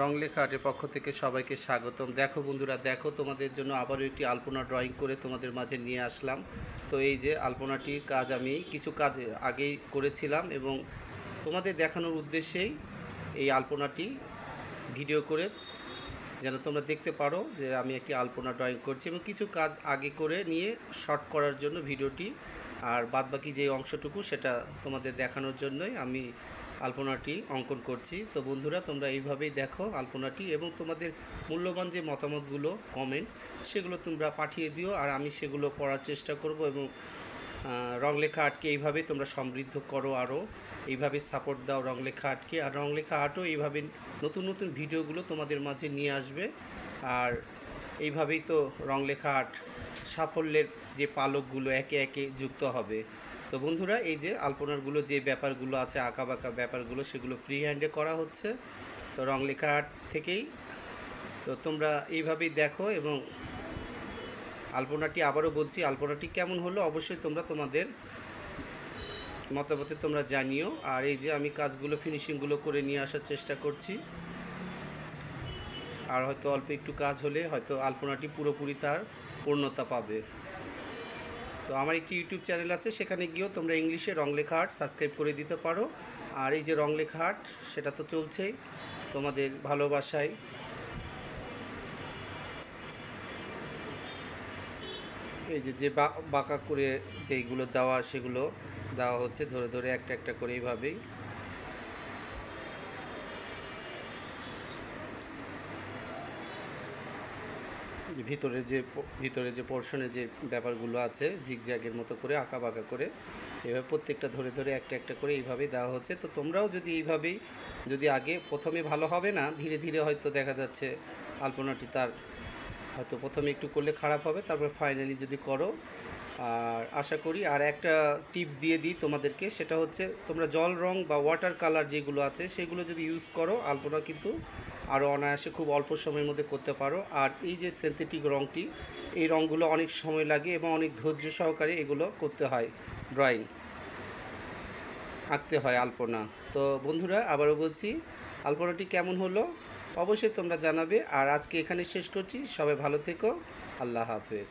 রং লেখা আর্টের পক্ষ থেকে সবাইকে স্বাগতম। দেখো বন্ধুরা, দেখো তোমাদের জন্য আবারও একটি আলপনা ড্রয়িং করে তোমাদের মাঝে নিয়ে আসলাম। তো এই যে আলপনাটির কাজ আমি কিছু কাজ আগেই করেছিলাম এবং তোমাদের দেখানোর উদ্দেশ্যেই এই আলপনাটি ভিডিও করে যেন তোমরা দেখতে পারো যে আমি একটি আলপনা ড্রয়িং করছি এবং কিছু কাজ আগে করে নিয়ে শর্ট করার জন্য ভিডিওটি, আর বাদবাকি যে অংশটুকু সেটা তোমাদের দেখানোর জন্যই আমি আলপনাটি অঙ্কন করছি। তো বন্ধুরা, তোমরা এইভাবেই দেখো আলপনাটি এবং তোমাদের মূল্যবান যে মতামতগুলো কমেন্ট সেগুলো তোমরা পাঠিয়ে দিও, আর আমি সেগুলো পড়ার চেষ্টা করব এবং রং লেখা আর্টকে এইভাবে তোমরা সমৃদ্ধ করো, আরও এইভাবে সাপোর্ট দাও রং লেখা আর্টকে। আর রং লেখা আর্টও এইভাবে নতুন নতুন ভিডিওগুলো তোমাদের মাঝে নিয়ে আসবে। আর এইভাবেই তো রং লেখা আর্ট সাফল্যের যে পালকগুলো একে একে যুক্ত হবে। তো বন্ধুরা, এই যে আলপনারগুলো যে ব্যাপারগুলো আছে, আঁকা বাঁকা ব্যাপারগুলো, সেগুলো ফ্রি হ্যান্ডে করা হচ্ছে তো রং লেখা আর্ট থেকেই। তো তোমরা এইভাবেই দেখো এবং আলপনাটি আবারও বলছি, আলপনাটি কেমন হলো অবশ্যই তোমরা তোমাদের মতামতে তোমরা জানিও। আর এই যে আমি কাজগুলো ফিনিশিংগুলো করে নিয়ে আসার চেষ্টা করছি, আর হয়তো অল্প একটু কাজ হলে হয়তো আলপনাটি পুরোপুরি তার পূর্ণতা পাবে। তো আমার একটি ইউটিউব চ্যানেল আছে, সেখানে গিয়েও তোমরা ইংলিশে রং লেখা আর্ট সাবস্ক্রাইব করে দিতে পারো। আর এই যে রং লেখা আর্ট সেটা তো চলছেই তোমাদের ভালোবাসায়। এই যে বাঁকা করে যেইগুলো দেওয়া সেগুলো দেওয়া হচ্ছে ধরে ধরে একটা একটা করে এইভাবেই। যে ভিতরে যে পোর্শনের যে ব্যাপারগুলো আছে জিগজ্যাগের মতো করে আঁকা বাঁকা করে এভাবে প্রত্যেকটা ধরে ধরে একটা একটা করে এইভাবেই দেওয়া হচ্ছে। তো তোমরাও যদি এইভাবেই, যদি আগে প্রথমে ভালো হবে না, ধীরে ধীরে হয়তো দেখা যাচ্ছে আলপনাটি তার হয়তো প্রথমে একটু করলে খারাপ হবে, তারপর ফাইনালি যদি করো। আর আশা করি আর একটা টিপস দিয়ে দিই তোমাদেরকে, সেটা হচ্ছে তোমরা জল রং বা ওয়াটার কালার যেগুলো আছে সেগুলো যদি ইউজ করো আলপনা কিন্তু আরও অনায়াসে খুব অল্প সময়ের মধ্যে করতে পারো। আর এই যে সিনথেটিক রংটি, এই রঙগুলো অনেক সময় লাগে এবং অনেক ধৈর্য সহকারে এগুলো করতে হয়, ড্রয়িং আঁকতে হয় আলপনা। তো বন্ধুরা, আবারও বলছি আলপনাটি কেমন হলো অবশ্যই তোমরা জানাবে। আর আজকে এখানে শেষ করছি, সবাই ভালো থেকো, আল্লাহ হাফেজ।